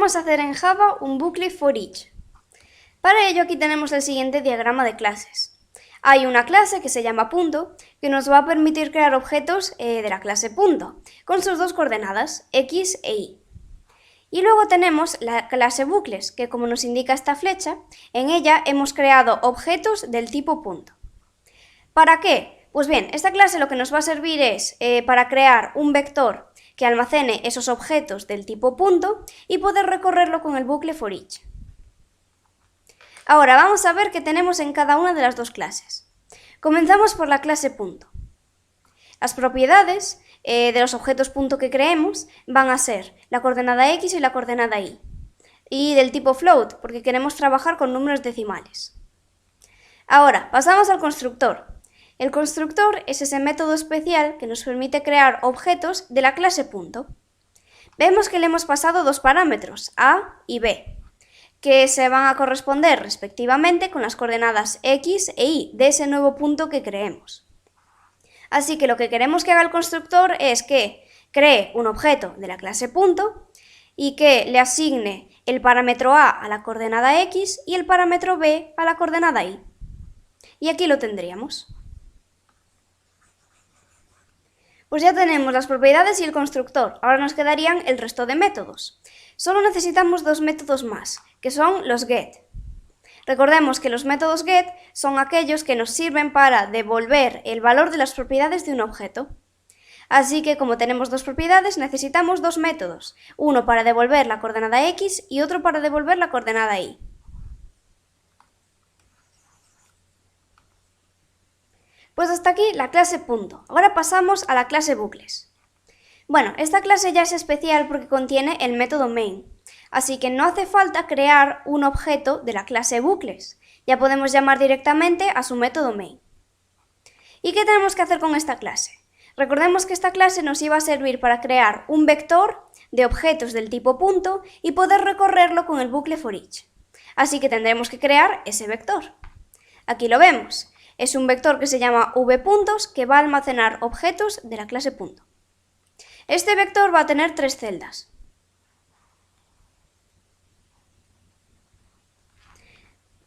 Queremos hacer en Java un bucle for each. Para ello aquí tenemos el siguiente diagrama de clases. Hay una clase que se llama punto, que nos va a permitir crear objetos de la clase punto, con sus dos coordenadas, x e y. Y luego tenemos la clase bucles, que como nos indica esta flecha, en ella hemos creado objetos del tipo punto. ¿Para qué? Pues bien, esta clase lo que nos va a servir es para crear un vector que almacene esos objetos del tipo punto y poder recorrerlo con el bucle for each. Ahora vamos a ver qué tenemos en cada una de las dos clases. Comenzamos por la clase punto. Las propiedades de los objetos punto que creemos van a ser la coordenada x y la coordenada y. Y del tipo float, porque queremos trabajar con números decimales. Ahora, pasamos al constructor. El constructor es ese método especial que nos permite crear objetos de la clase punto. Vemos que le hemos pasado dos parámetros, a y b, que se van a corresponder respectivamente con las coordenadas x e y de ese nuevo punto que creemos. Así que lo que queremos que haga el constructor es que cree un objeto de la clase punto y que le asigne el parámetro a la coordenada x y el parámetro b a la coordenada y. Y aquí lo tendríamos. Pues ya tenemos las propiedades y el constructor, ahora nos quedarían el resto de métodos. Solo necesitamos dos métodos más, que son los get. Recordemos que los métodos get son aquellos que nos sirven para devolver el valor de las propiedades de un objeto. Así que como tenemos dos propiedades, necesitamos dos métodos, uno para devolver la coordenada x y otro para devolver la coordenada y. Pues hasta aquí la clase punto. Ahora pasamos a la clase bucles. Bueno, esta clase ya es especial porque contiene el método main, así que no hace falta crear un objeto de la clase bucles. Ya podemos llamar directamente a su método main. ¿Y qué tenemos que hacer con esta clase? Recordemos que esta clase nos iba a servir para crear un vector de objetos del tipo punto y poder recorrerlo con el bucle for each. Así que tendremos que crear ese vector. Aquí lo vemos. Es un vector que se llama v-puntos que va a almacenar objetos de la clase punto. Este vector va a tener tres celdas.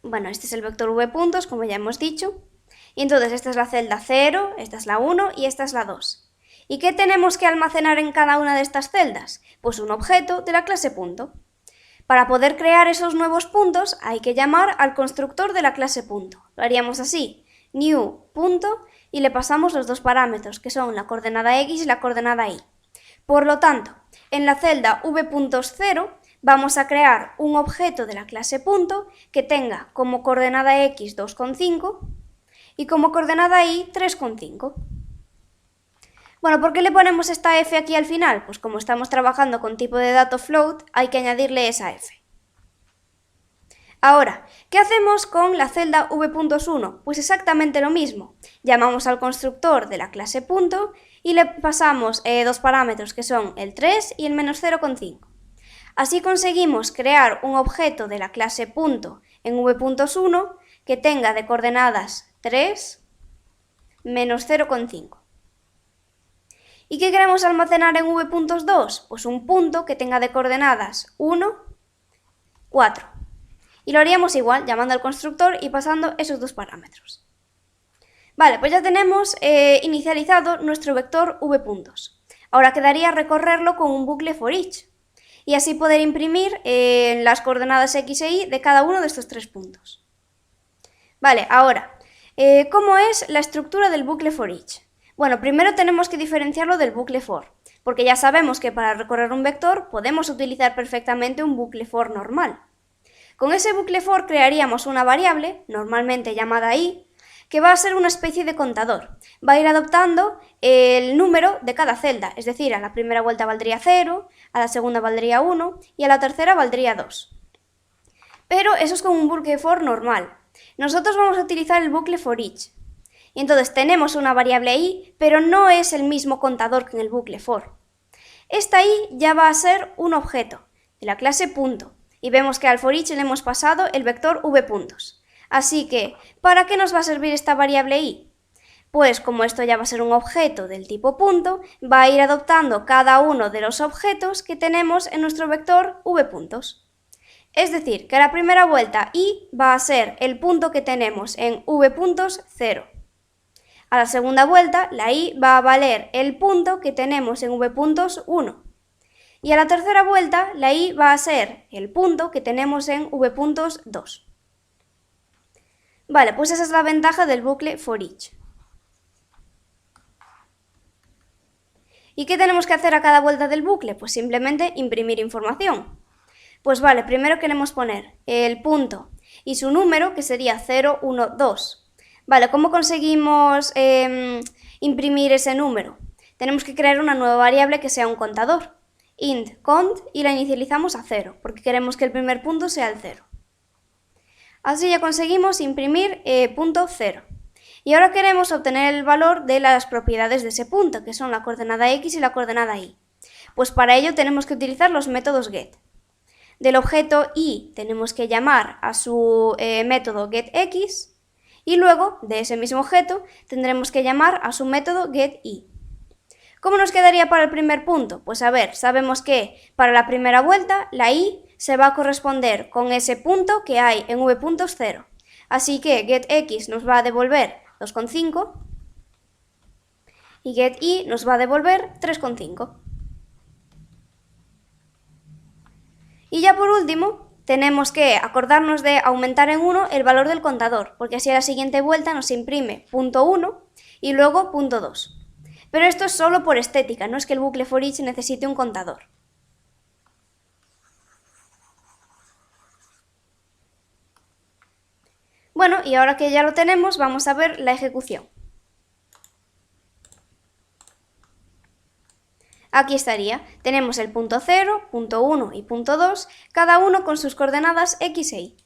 Bueno, este es el vector v-puntos, como ya hemos dicho. Y entonces esta es la celda 0, esta es la 1 y esta es la 2. ¿Y qué tenemos que almacenar en cada una de estas celdas? Pues un objeto de la clase punto. Para poder crear esos nuevos puntos hay que llamar al constructor de la clase punto. Lo haríamos así. New punto y le pasamos los dos parámetros que son la coordenada x y la coordenada y. Por lo tanto, en la celda v.0 vamos a crear un objeto de la clase punto que tenga como coordenada x 2,5 y como coordenada y 3,5. Bueno, ¿por qué le ponemos esta f aquí al final? Pues como estamos trabajando con tipo de dato float, hay que añadirle esa f. Ahora, ¿qué hacemos con la celda v.1? Pues exactamente lo mismo. Llamamos al constructor de la clase punto y le pasamos dos parámetros que son el 3 y el menos 0,5. Así conseguimos crear un objeto de la clase punto en v.1 que tenga de coordenadas 3, menos 0,5. ¿Y qué queremos almacenar en v.2? Pues un punto que tenga de coordenadas 1, 4. Y lo haríamos igual, llamando al constructor y pasando esos dos parámetros. Vale, pues ya tenemos inicializado nuestro vector v-puntos. Ahora quedaría recorrerlo con un bucle for each. Y así poder imprimir las coordenadas x e y de cada uno de estos tres puntos. Vale, ahora, ¿cómo es la estructura del bucle for each? Bueno, primero tenemos que diferenciarlo del bucle for, porque ya sabemos que para recorrer un vector podemos utilizar perfectamente un bucle for normal. Con ese bucle for crearíamos una variable, normalmente llamada i, que va a ser una especie de contador. Va a ir adoptando el número de cada celda, es decir, a la primera vuelta valdría 0, a la segunda valdría 1 y a la tercera valdría 2. Pero eso es con un bucle for normal. Nosotros vamos a utilizar el bucle for each. Y entonces tenemos una variable i, pero no es el mismo contador que en el bucle for. Esta i ya va a ser un objeto de la clase punto. Y vemos que al for each le hemos pasado el vector v-puntos. Así que, ¿para qué nos va a servir esta variable i? Pues como esto ya va a ser un objeto del tipo punto, va a ir adoptando cada uno de los objetos que tenemos en nuestro vector v-puntos. Es decir, que a la primera vuelta i va a ser el punto que tenemos en v-puntos 0. A la segunda vuelta, la i va a valer el punto que tenemos en v-puntos 1. Y a la tercera vuelta, la i va a ser el punto que tenemos en v-puntos 2. Vale, pues esa es la ventaja del bucle for each. ¿Y qué tenemos que hacer a cada vuelta del bucle? Pues simplemente imprimir información. Pues vale, primero queremos poner el punto y su número, que sería 0, 1, 2. Vale, ¿cómo conseguimos imprimir ese número? Tenemos que crear una nueva variable que sea un contador. Int cont y la inicializamos a 0, porque queremos que el primer punto sea el 0. Así ya conseguimos imprimir punto 0. Y ahora queremos obtener el valor de las propiedades de ese punto, que son la coordenada x y la coordenada y. Pues para ello tenemos que utilizar los métodos get. Del objeto y tenemos que llamar a su método getX y luego de ese mismo objeto tendremos que llamar a su método getY. ¿Cómo nos quedaría para el primer punto? Pues a ver, sabemos que para la primera vuelta la y se va a corresponder con ese punto que hay en v-puntos 0. Así que getX nos va a devolver 2,5 y getY nos va a devolver 3,5. Y ya por último, tenemos que acordarnos de aumentar en 1 el valor del contador, porque así a la siguiente vuelta nos imprime punto 1 y luego punto 2. Pero esto es solo por estética, no es que el bucle for each necesite un contador. Bueno, y ahora que ya lo tenemos, vamos a ver la ejecución. Aquí estaría, tenemos el punto 0, punto 1 y punto 2, cada uno con sus coordenadas x e y.